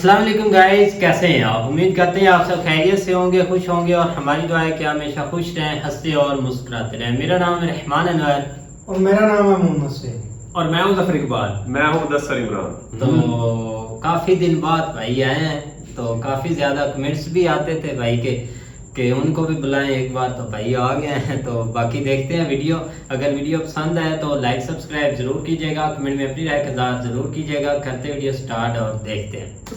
अस्सलाम वालेकुम गाइस, कैसे हैं आप। उम्मीद करते हैं आप सब खैरियत से होंगे, खुश होंगे और हमारी दुआ है कि हमेशा खुश रहें, हंसते और मुस्कुराते रहें। मेरा नाम है रहमान अनवर और मेरा नाम है मोहम्मद सैद और मैं हूं जफर इकबाल। मैं हूं मुदस्सर इमरान। तो काफ़ी दिन बाद भाई आए हैं, तो काफ़ी ज़्यादा कमेंट्स भी आते थे भाई के उनको भी बुलाएं एक बार, तो भाई आ गए हैं। तो बाकी देखते हैं वीडियो। अगर वीडियो पसंद आए तो लाइक सब्सक्राइब ज़रूर कीजिएगा, कमेंट में अपनी राय का इज़हार ज़रूर कीजिएगा। करते वीडियो स्टार्ट और देखते हैं।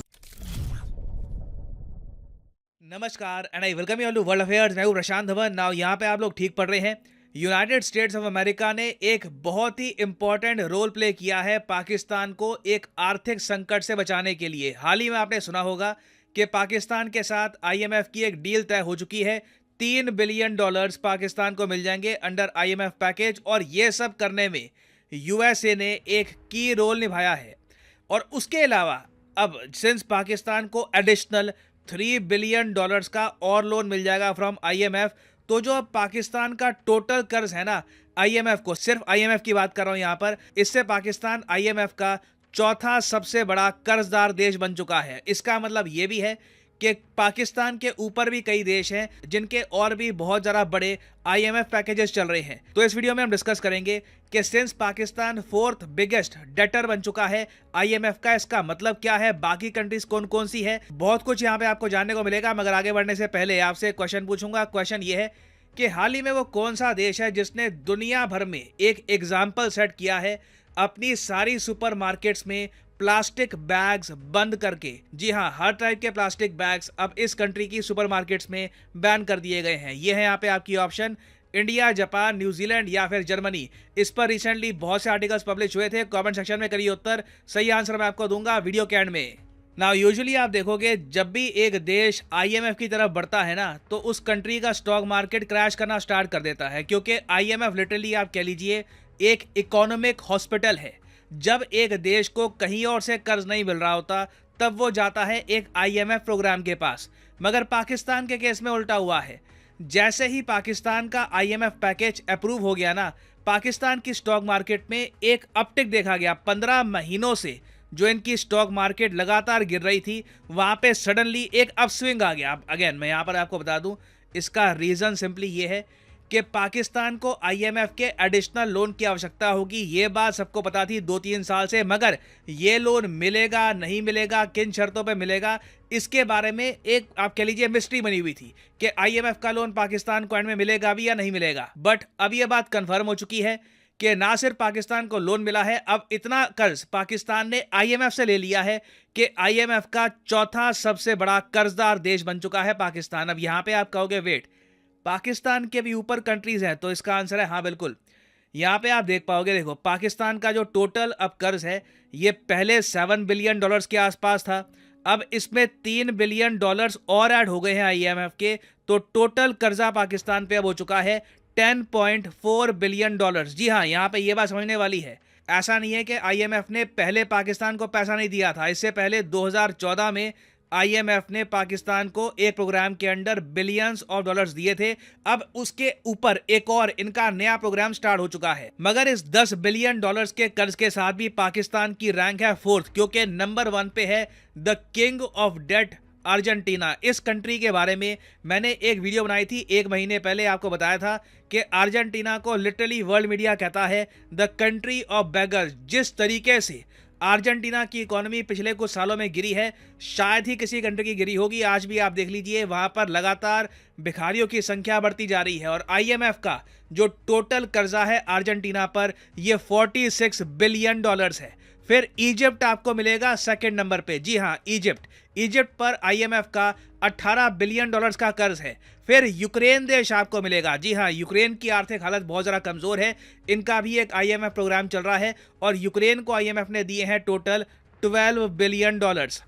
नमस्कार and I welcome you all to world affairs. मैं हूं प्रशांत धवन। नाउ यहाँ पे आप लोग ठीक पढ़ रहे हैं। यूनाइटेड स्टेट्स ऑफ अमेरिका ने एक बहुत ही इंपॉर्टेंट रोल प्ले किया है पाकिस्तान को एक आर्थिक संकट से बचाने के लिए। हाल ही में आपने सुना होगा कि पाकिस्तान के साथ आईएमएफ की एक डील तय हो चुकी है। $3 बिलियन पाकिस्तान को मिल जाएंगे अंडर आईएमएफ पैकेज, और ये सब करने में यूएसए ने एक की रोल निभाया है। और उसके अलावा अब सिंस पाकिस्तान को एडिशनल $3 बिलियन का और लोन मिल जाएगा फ्रॉम आईएमएफ, तो जो अब पाकिस्तान का टोटल कर्ज है ना आईएमएफ को, सिर्फ आईएमएफ की बात कर रहा हूं यहाँ पर, इससे पाकिस्तान आईएमएफ का चौथा सबसे बड़ा कर्जदार देश बन चुका है। इसका मतलब ये भी है कि पाकिस्तान के ऊपर भी कई देश हैं जिनके और भी बहुत ज़्यादा बड़े आईएमएफ पैकेजेस चल रहे हैं। तो इस वीडियो में हम डिस्कस करेंगे कि since Pakistan fourth biggest debtor बन चुका है आईएमएफ का, इसका मतलब क्या है, बाकी कंट्रीज कौन कौन सी है, बहुत कुछ यहाँ पे आपको जानने को मिलेगा। मगर आगे बढ़ने से पहले आपसे क्वेश्चन पूछूंगा। क्वेश्चन ये है कि हाल ही में वो कौन सा देश है जिसने दुनिया भर में एक एग्जाम्पल सेट किया है अपनी सारी सुपरमार्केट्स में प्लास्टिक बैग्स बंद करके। जी हाँ, हर टाइप के प्लास्टिक बैग्स अब इस कंट्री की सुपरमार्केट्स में बैन कर दिए गए हैं। ये है यहाँ पे आपकी ऑप्शन, इंडिया, जापान, न्यूजीलैंड या फिर जर्मनी। इस पर रिसेंटली बहुत से आर्टिकल्स पब्लिश हुए थे। कमेंट सेक्शन में करिए उत्तर, सही आंसर मैं आपको दूंगा वीडियो के एंड में। नाउ यूजुअली आप देखोगे जब भी एक देश आईएमएफ की तरफ बढ़ता है ना, तो उस कंट्री का स्टॉक मार्केट क्रैश करना स्टार्ट कर देता है, क्योंकि आईएमएफ लिटरली आप कह लीजिए एक इकोनॉमिक हॉस्पिटल है। जब एक देश को कहीं और से कर्ज नहीं मिल रहा होता तब वो जाता है एक आईएमएफ प्रोग्राम के पास। मगर पाकिस्तान के केस में उल्टा हुआ है। जैसे ही पाकिस्तान का आईएमएफ पैकेज अप्रूव हो गया ना, पाकिस्तान की स्टॉक मार्केट में एक अपटिक देखा गया। 15 महीनों से जो इनकी स्टॉक मार्केट लगातार गिर रही थी, वहां पे सडनली एक अपस्विंग आ गया। अगेन मैं यहां पर आपको बता दूं, इसका रीजन सिंपली ये है कि पाकिस्तान को आईएमएफ के एडिशनल लोन की आवश्यकता होगी। ये बात सबको पता थी 2-3 साल से, मगर ये लोन मिलेगा नहीं मिलेगा, किन शर्तों पे मिलेगा, इसके बारे में एक आप कह लीजिए मिस्ट्री बनी हुई थी कि आईएमएफ का लोन पाकिस्तान को एंड में मिलेगा भी या नहीं मिलेगा। बट अब ये बात कंफर्म हो चुकी है कि ना सिर्फ पाकिस्तान को लोन मिला है, अब इतना कर्ज पाकिस्तान ने आईएमएफ से ले लिया है कि आईएमएफ का चौथा सबसे बड़ा कर्जदार देश बन चुका है पाकिस्तान। अब यहाँ पे आप कहोगे वेट, पाकिस्तान के भी ऊपर कंट्रीज हैं, तो इसका आंसर है हाँ बिल्कुल। यहाँ पे आप देख पाओगे, देखो पाकिस्तान का जो टोटल अब कर्ज है ये पहले $7 बिलियन के आसपास था। अब इसमें $3 बिलियन और ऐड हो गए हैं आईएमएफ के, तो टोटल कर्जा पाकिस्तान पे अब हो चुका है $10.4 बिलियन। जी हाँ, यहाँ पे ये बात समझने वाली है। ऐसा नहीं है कि आईएमएफ ने पहले पाकिस्तान को पैसा नहीं दिया था। इससे पहले 2014 में आईएमएफ ने पाकिस्तान को एक प्रोग्राम के अंडर बिलियंस ऑफ डॉलर्स दिए थे। अब उसके ऊपर एक और इनका नया प्रोग्राम स्टार्ट हो चुका है। मगर इस $10 बिलियन के कर्ज के साथ भी पाकिस्तान की रैंक है 4th, क्योंकि नंबर 1 पे है the king of debt Argentina. इस कंट्री के बारे में मैंने एक वीडियो बनाई थी 1 महीने पहले, आपको बताया था कि अर्जेंटीना को लिटरली वर्ल्ड मीडिया कहता है द कंट्री ऑफ बेगर्स। जिस तरीके से अर्जेंटीना की इकोनॉमी पिछले कुछ सालों में गिरी है, शायद ही किसी कंट्री की गिरी होगी। आज भी आप देख लीजिए वहां पर लगातार भिखारियों की संख्या बढ़ती जा रही है। और आईएमएफ का जो टोटल कर्जा है अर्जेंटीना पर, ये $46 बिलियन है। फिर इजिप्ट आपको मिलेगा सेकंड नंबर पे। जी हाँ, इजिप्ट पर आईएमएफ का $18 बिलियन का कर्ज है। फिर यूक्रेन देश आपको मिलेगा। जी हाँ, यूक्रेन की आर्थिक हालत बहुत ज़्यादा कमज़ोर है, इनका भी एक आईएमएफ प्रोग्राम चल रहा है और यूक्रेन को आईएमएफ ने दिए हैं टोटल $12 बिलियन।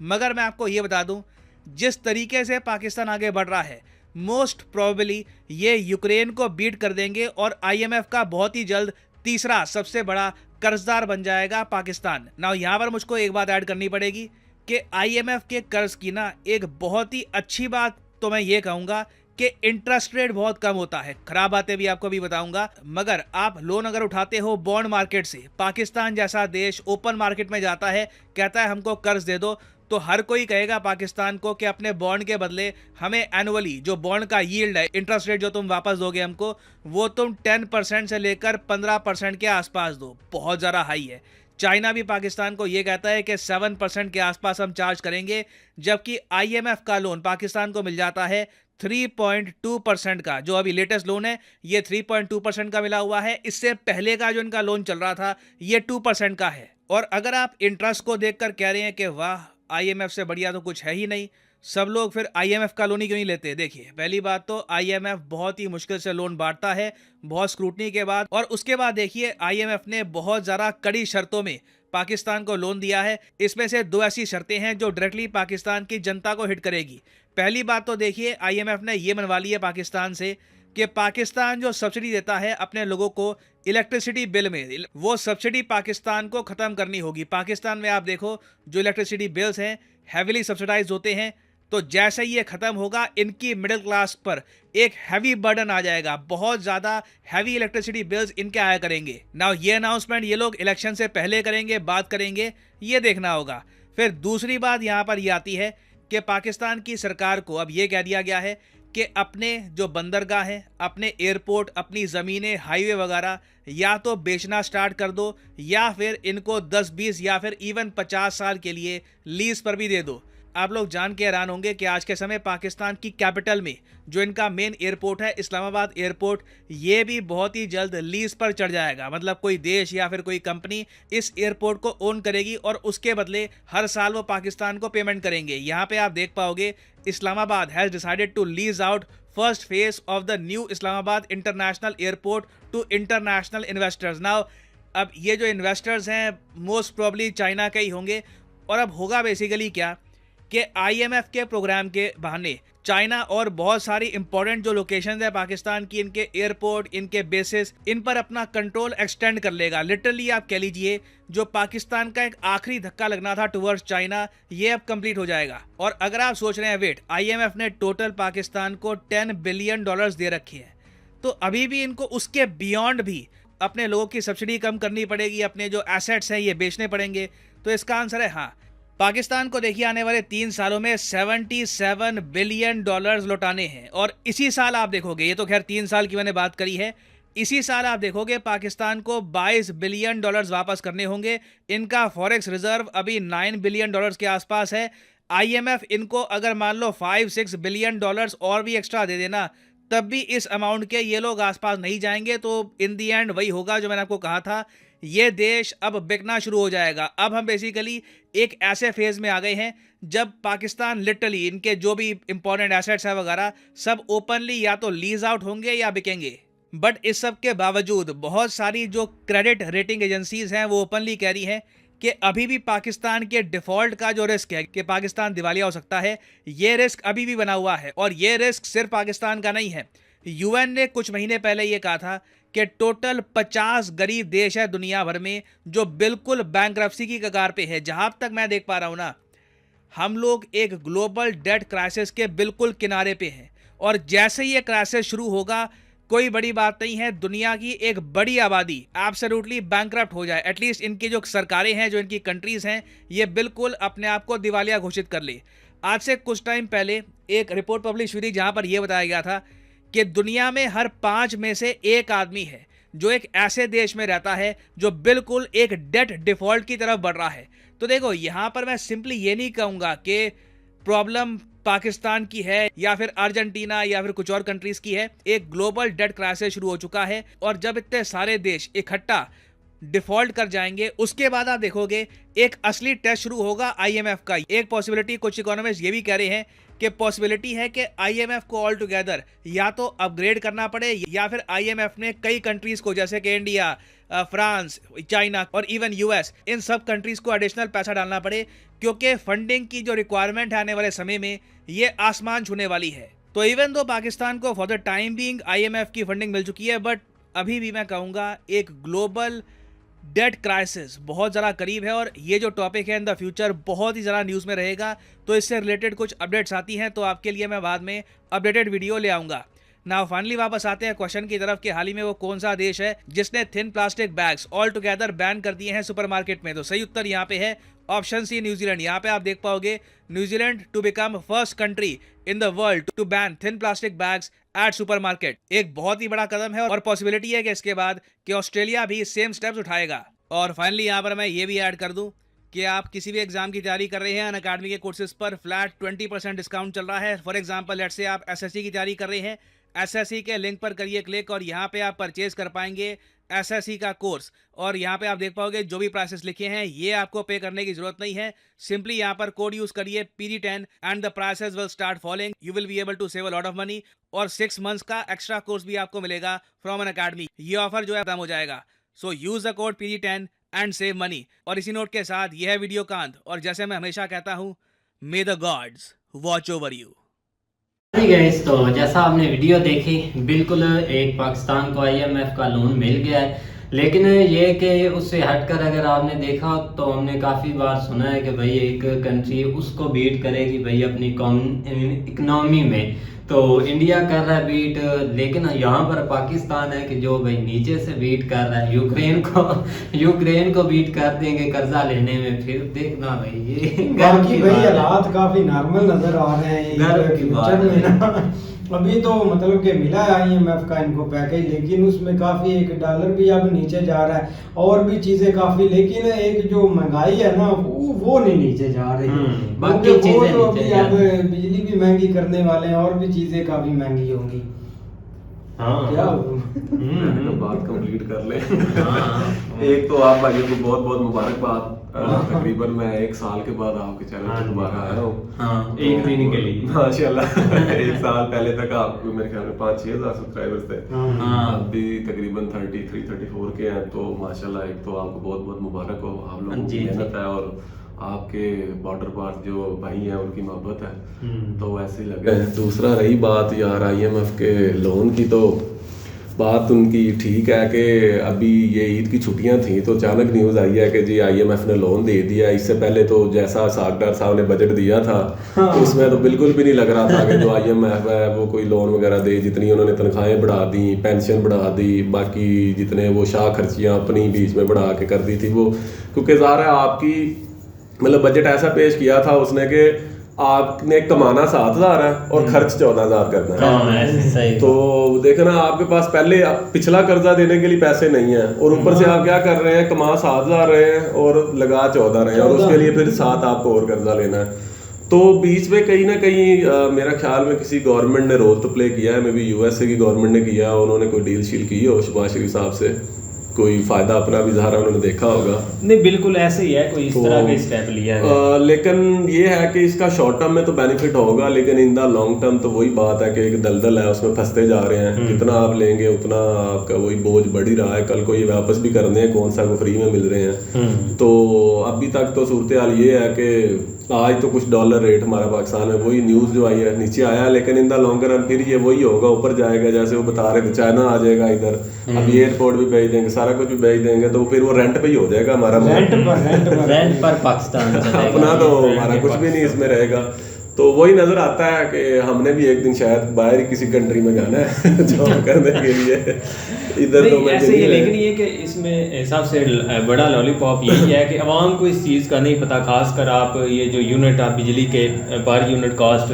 मगर मैं आपको ये बता दूं, जिस तरीके से पाकिस्तान आगे बढ़ रहा है, मोस्ट प्रोबेबली ये यूक्रेन को बीट कर देंगे और आईएमएफ का बहुत ही जल्द तीसरा सबसे बड़ा कर्जदार बन जाएगा पाकिस्तान। नाउ यहाँ पर मुझको एक बात ऐड करनी पड़ेगी कि आईएमएफ के कर्ज की ना एक बहुत ही अच्छी बात तो मैं ये कहूँगा कि इंटरेस्ट रेट बहुत कम होता है। खराब बातें भी आपको भी बताऊंगा। मगर आप लोन अगर उठाते हो बॉन्ड मार्केट से, पाकिस्तान जैसा देश ओपन मार्केट में जाता है, कहता है हमको कर्ज दे दो, तो हर कोई कहेगा पाकिस्तान को कि अपने बॉन्ड के बदले हमें एनुअली जो बॉन्ड का यील्ड है, इंटरेस्ट रेट जो तुम वापस दोगे हमको, वो तुम 10% से लेकर 15% के आसपास दो। बहुत ज़्यादा हाई है। चाइना भी पाकिस्तान को ये कहता है कि 7% के आसपास हम चार्ज करेंगे, जबकि IMF का लोन पाकिस्तान को मिल जाता है 3.2% का। जो अभी लेटेस्ट लोन है ये 3.2% का मिला हुआ है। इससे पहले का जो इनका लोन चल रहा था ये 2% का है। और अगर आप इंटरेस्ट को देखकर कह रहे हैं कि वाह IMF से बढ़िया तो कुछ है ही नहीं, सब लोग फिर IMF का लोन ही क्यों नहीं लेते? देखिए, पहली बात तो IMF बहुत ही मुश्किल से लोन बांटता है, बहुत स्क्रूटनी के बाद। और उसके बाद देखिए IMF ने बहुत ज़्यादा कड़ी शर्तों में पाकिस्तान को लोन दिया है। इसमें से 2 ऐसी शर्तें हैं जो डायरेक्टली पाकिस्तान की जनता को हिट करेगी। पहली बात तो देखिए IMF ने ये मनवा ली है पाकिस्तान से कि पाकिस्तान जो सब्सिडी देता है अपने लोगों को इलेक्ट्रिसिटी बिल में, वो सब्सिडी पाकिस्तान को ख़त्म करनी होगी। पाकिस्तान में आप देखो जो इलेक्ट्रिसिटी बिल्स हैं हैविली सब्सिडाइज होते हैं, तो जैसे ही ये ख़त्म होगा इनकी मिडिल क्लास पर एक हैवी बर्डन आ जाएगा। बहुत ज़्यादा हैवी इलेक्ट्रिसिटी बिल्स इनके आया करेंगे। नाउ ये अनाउंसमेंट ये लोग इलेक्शन से पहले करेंगे, बात करेंगे, ये देखना होगा। फिर दूसरी बात यहाँ पर ये आती है कि पाकिस्तान की सरकार को अब ये कह दिया गया है कि अपने जो बंदरगाह हैं, अपने एयरपोर्ट, अपनी ज़मीनें, हाईवे वगैरह या तो बेचना स्टार्ट कर दो या फिर इनको 10-20 या फिर इवन 50 साल के लिए लीज पर भी दे दो। आप लोग जान के हैरान होंगे कि आज के समय पाकिस्तान की कैपिटल में जो इनका मेन एयरपोर्ट है इस्लामाबाद एयरपोर्ट, ये भी बहुत ही जल्द लीज पर चढ़ जाएगा। मतलब कोई देश या फिर कोई कंपनी इस एयरपोर्ट को ओन करेगी और उसके बदले हर साल वो पाकिस्तान को पेमेंट करेंगे। यहाँ पे आप देख पाओगे Islamabad has decided to lease out first phase of the new Islamabad international airport to international investors. Now अब ये जो इन्वेस्टर्स हैं मोस्ट प्रॉब्ली चाइना के ही होंगे। और अब होगा बेसिकली क्या कि IMF के प्रोग्राम के बहाने चाइना और बहुत सारी इंपॉर्टेंट जो लोकेशंस है पाकिस्तान की, इनके एयरपोर्ट, इनके बेसिस, इन पर अपना कंट्रोल एक्सटेंड कर लेगा। लिटरली आप कह लीजिए जो पाकिस्तान का एक आखिरी धक्का लगना था टुवर्ड्स चाइना, ये अब कंप्लीट हो जाएगा। और अगर आप सोच रहे हैं वेट, IMF ने टोटल पाकिस्तान को $10 बिलियन दे रखे हैं, तो अभी भी इनको उसके बियॉन्ड भी अपने लोगों की सब्सिडी कम करनी पड़ेगी, अपने जो एसेट्स हैं ये बेचने पड़ेंगे। तो इसका आंसर है हाँ। पाकिस्तान को देखिए आने वाले 3 सालों में $77 बिलियन लौटाने हैं। और इसी साल आप देखोगे, ये तो खैर 3 साल की मैंने बात करी है, इसी साल आप देखोगे पाकिस्तान को $22 बिलियन वापस करने होंगे। इनका फॉरेक्स रिजर्व अभी $9 बिलियन के आसपास है। IMF इनको अगर मान लो $5-6 बिलियन और भी एक्स्ट्रा दे देना, तब भी इस अमाउंट के ये लोग आसपास नहीं जाएंगे। तो इन दी एंड वही होगा जो मैंने आपको कहा था, ये देश अब बिकना शुरू हो जाएगा। अब हम बेसिकली एक ऐसे फेज में आ गए हैं जब पाकिस्तान लिटरली इनके जो भी इंपॉर्टेंट एसेट्स है वगैरह सब ओपनली या तो लीज आउट होंगे या बिकेंगे। बट इस सब के बावजूद बहुत सारी जो क्रेडिट रेटिंग एजेंसीज हैं वो ओपनली कह रही हैं कि अभी भी पाकिस्तान के डिफॉल्ट का जो रिस्क है कि पाकिस्तान दिवालिया हो सकता है, ये रिस्क अभी भी बना हुआ है। और ये रिस्क सिर्फ पाकिस्तान का नहीं है। UN ने कुछ महीने पहले ये कहा था कि टोटल 50 गरीब देश है दुनिया भर में जो बिल्कुल बैंकरप्सी की कगार पे है। जहां तक मैं देख पा रहा हूं ना, हम लोग एक ग्लोबल डेट क्राइसिस के बिल्कुल किनारे पे हैं। और जैसे ही ये क्राइसिस शुरू होगा, कोई बड़ी बात नहीं है, दुनिया की एक बड़ी आबादी एब्सोल्युटली बैंकरप्ट हो जाए, एटलीस्ट इनकी जो सरकारें हैं, जो इनकी कंट्रीज हैं, ये बिल्कुल अपने आप को दिवालिया घोषित कर ले। आज से कुछ टाइम पहले एक रिपोर्ट पब्लिश हुई थी जहां पर यह बताया गया था कि दुनिया में हर 5 में से 1 आदमी है जो एक ऐसे देश में रहता है जो बिल्कुल एक डेट डिफॉल्ट की तरफ बढ़ रहा है। तो देखो, यहां पर मैं सिंपली ये नहीं कहूंगा कि प्रॉब्लम पाकिस्तान की है या फिर अर्जेंटीना या फिर कुछ और कंट्रीज की है। एक ग्लोबल डेट क्राइसिस शुरू हो चुका है और जब इतने सारे देश इकट्ठा डिफॉल्ट कर जाएंगे, उसके बाद आप देखोगे एक असली टेस्ट शुरू होगा IMF का। एक पॉसिबिलिटी कुछ इकोनॉमिस्ट ये भी कह रहे हैं कि पॉसिबिलिटी है कि IMF को ऑल टुगेदर या तो अपग्रेड करना पड़े या फिर IMF ने कई कंट्रीज को जैसे कि इंडिया, फ्रांस, चाइना और इवन US, इन सब कंट्रीज को एडिशनल पैसा डालना पड़े, क्योंकि फंडिंग की जो रिक्वायरमेंट है आने वाले समय में ये आसमान छूने वाली है। तो इवन दो पाकिस्तान को for the time being IMF की फंडिंग मिल चुकी है, बट अभी भी मैं कहूँगा एक ग्लोबल डेट क्राइसिस बहुत ज़्यादा करीब है। और ये जो टॉपिक है इन द फ्यूचर बहुत ही ज़्यादा न्यूज़ में रहेगा। तो इससे रिलेटेड कुछ अपडेट्स आती हैं तो आपके लिए मैं बाद में अपडेटेड वीडियो ले आऊँगा। नाउ फाइनली वापस आते हैं क्वेश्चन की तरफ कि हाल ही में वो कौन सा देश है जिसने thin plastic bags all together ban कर दिए हैं सुपरमार्केट में। तो सही उत्तर यहाँ पे है ऑप्शन सी, न्यूजीलैंड। यहाँ पे आप देख पाओगे New Zealand to become first country in the world to ban thin plastic bags at supermarket. एक बहुत ही बड़ा कदम है और पॉसिबिलिटी है कि इसके बाद कि ऑस्ट्रेलिया भी सेम स्टेप्स उठाएगा। और फाइनली यहाँ पर मैं ये भी ऐड कर दूं कि आप किसी भी एग्जाम की तैयारी कर रहे हैं, अनअकैडमी के कोर्सेज पर फ्लैट 20% डिस्काउंट चल रहा है। फॉर एग्जांपल लेट्स से आप एसएससी की तैयारी कर रहे हैं, एसएससी के लिंक पर करिए क्लिक और यहाँ पे आप परचेज कर पाएंगे एसएससी का कोर्स। और यहाँ पे आप देख पाओगे जो भी प्राइसेस लिखे हैं ये आपको पे करने की जरूरत नहीं है। सिंपली यहाँ पर कोड यूज करिए PD10 and the prices will start following. You will be able to save a lot of money और 6 मंथ्स का एक्स्ट्रा कोर्स भी आपको मिलेगा फ्रॉम अनअकैडमी। ये ऑफर जो है खत्म हो जाएगा। So use the code PD10 and save money. और इसी नोट के साथ यह है वीडियो का अंत। और जैसे मैं हमेशा कहता हूँ, मे the gods watch over you. Guys, तो जैसा आपने वीडियो देखी, बिल्कुल एक पाकिस्तान को IMF का लोन मिल गया है। लेकिन ये कि उससे हटकर अगर आपने देखा तो हमने काफ़ी बार सुना है कि भाई एक कंट्री उसको बीट करेगी भाई अपनी इकनॉमी में, तो इंडिया कर रहा है बीट। लेकिन यहाँ पर पाकिस्तान है कि जो भाई नीचे से बीट कर रहा है, यूक्रेन को बीट कर देंगे कर्जा लेने में। फिर देखना भाई ये बाकी भाई हालात काफी नॉर्मल नजर आ रहे हैं फ्यूचर में ना। अभी तो मतलब कि मिला है IMF का इनको पैकेज, लेकिन उसमें काफी एक डॉलर भी अब नीचे जा रहा है और भी चीजें काफी, लेकिन एक जो महंगाई है ना वो नहीं नीचे जा रही। बाकी चीजें तो अभी अब बिजली भी महंगी करने वाले हैं और भी चीजें काफी महंगी होंगी। हाँ क्या तो बात कंप्लीट कर ले। एक तो आप भाई को बहुत बहुत मुबारकबाद। तकरीबन मैं 1 साल के बाद आपके चैनल पर दोबारा आया हूँ। हाँ, एक दिन के लिए माशाल्लाह। 1 साल पहले तक आपको मेरे ख्याल में 5-6 हज़ार सब्सक्राइबर्स थे। अभी तकरीबन 33-34 के हैं। तो माशाल्लाह एक तो आपको बहुत बहुत मुबारक हो। आप लोगों की मेहनत है और आपके बॉर्डर पार जो भाई हैं उनकी मोहब्बत है, तो ऐसे ही लगे। दूसरा रही बात यार IMF के लोन की, तो बात उनकी ठीक है कि अभी ये ईद की छुट्टियां थी तो अचानक न्यूज़ आई है कि जी IMF ने लोन दे दिया। इससे पहले तो जैसा सागदार साहब ने बजट दिया था उसमें तो बिल्कुल भी नहीं लग रहा था कि जो IMF है वो कोई लोन वगैरह दे। जितनी उन्होंने तनख्वाहें बढ़ा दी, पेंशन बढ़ा दी, बाकी जितने वो शाह खर्चियाँ अपनी बीच में बढ़ा के कर दी थी वो, क्योंकि ज़ाहिर है आपकी मतलब बजट ऐसा पेश किया था उसने कि आपने कमाना 7,000 है और खर्च 14,000 करना है। तो देखो ना, आपके पास पहले पिछला कर्जा देने के लिए पैसे नहीं है और ऊपर से आप क्या कर रहे हैं, कमा 7,000 रहे हैं और लगा 14 रहे हैं और उसके लिए फिर 7 आपको और कर्जा लेना है। तो बीच में कहीं ना कहीं मेरा ख्याल में किसी गवर्नमेंट ने रोल तो प्ले किया है, मे बी USA की गवर्नमेंट ने किया, उन्होंने कोई डील शील की हो शहबाज शरीफ साहब से, कोई फायदा अपना भी ज़ाहिर उन्होंने देखा होगा। नहीं बिल्कुल ऐसे ही है, कोई इस तरह का स्टेप लिया है। लेकिन ये है कि इसका शॉर्ट टर्म में तो बेनिफिट होगा, लेकिन इन द लॉन्ग टर्म तो वही बात है कि एक दलदल है, उसमें फंसते जा रहे हैं। जितना आप लेंगे उतना आपका वही बोझ बढ़ ही रहा है। कल को ये वापस भी करने हैं, कौन सा को फ्री में मिल रहे हैं। तो अभी तक तो सूरत हाल ये है कि आज तो कुछ डॉलर रेट हमारा पाकिस्तान में वही न्यूज़ जो आई है नीचे आया, लेकिन इन द लॉन्ग रन फिर ये वही होगा, ऊपर जाएगा। जैसे वो बता रहे थे चाइना आ जाएगा इधर, अब एयरपोर्ट भी भेज देंगे, सारा कुछ भी भेज देंगे, तो फिर वो रेंट पे ही हो जाएगा हमारा, रेंट पर पाकिस्तान अपना तो हमारा कुछ भी नहीं इसमें रहेगा। तो वही नजर आता है कि हमने भी एक दिन शायद बाहर ही किसी कंट्री में जाना है जॉब करने के लिए। इधर तो ऐसे ही, लेकिन ये कि इसमें सबसे बड़ा लॉलीपॉप यही है कि अवाम को इस चीज़ का नहीं पता, खासकर आप ये जो यूनिट आप बिजली के पर यूनिट कॉस्ट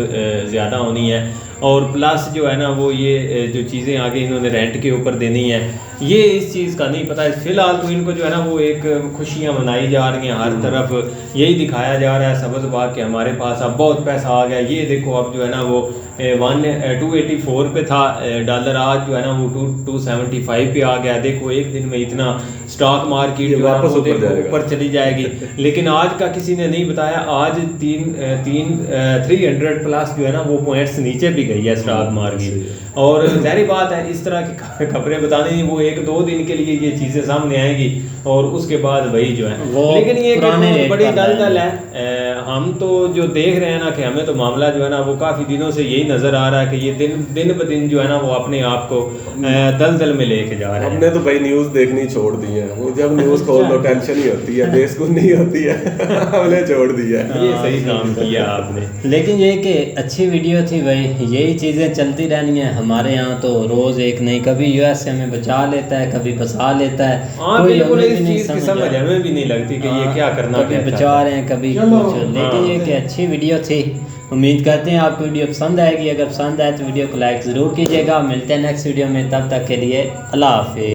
ज़्यादा होनी है और प्लस जो है ना वो ये जो चीज़ें आगे इन्होंने रेंट के ऊपर देनी है, ये इस चीज़ का नहीं पता। फिलहाल तो इनको जो है ना वो एक खुशियाँ मनाई जा रही हैं, हर तरफ यही दिखाया जा रहा है सबज बाग के हमारे पास अब बहुत पैसा आ गया। ये देखो अब जो है ना वो 284 पे था डॉलर, आज जो है ना वो 275 पे आ गया। देखो एक दिन में इतना स्टॉक मार्केट वापस ऊपर चली जाएगी। लेकिन आज का किसी ने नहीं बताया, आज 300 प्लस जो है ना वो पॉइंट्स नीचे भी गई है स्टॉक मार्केट। और जाहिर बात है इस तरह की खबरें बताने नहीं, वो 1-2 दिन के लिए ये चीज़ें सामने आएंगी और उसके बाद वही जो है, लेकिन ये बड़ी दलदल है। हम तो जो देख रहे हैं ना कि हमें तो मामला जो है ना वो काफ़ी दिनों से यही नज़र आ रहा है कि ये दिन ब दिन जो है ना वो अपने आप को दलदल में लेके जा रहे हैं। हमने तो भाई न्यूज़ देखनी छोड़ दी है, वो जब न्यूज़ खोल लो टेंशन ही होती है, बेसुनी होती है, हमने छोड़ दिया है। ये सही काम किया आपने। लेकिन ये कि अच्छी वीडियो थी भाई, यही चीज़ें चलती रहनी है। हमारे यहाँ तो रोज एक नहीं, कभी यूएस हमें बचा लेता है, कभी फंसा लेता है। हाँ बिल्कुल, इस चीज की समझ हमें भी नहीं लगती कि ये क्या करना, कभी बचा रहे हैं कभी कुछ। लेकिन ये कि अच्छी वीडियो थी, उम्मीद करते हैं आपको वीडियो पसंद आएगी। अगर पसंद आए तो वीडियो को लाइक ज़रूर कीजिएगा। मिलते हैं नेक्स्ट वीडियो में, तब तक के लिए अल्लाह हाफिज़।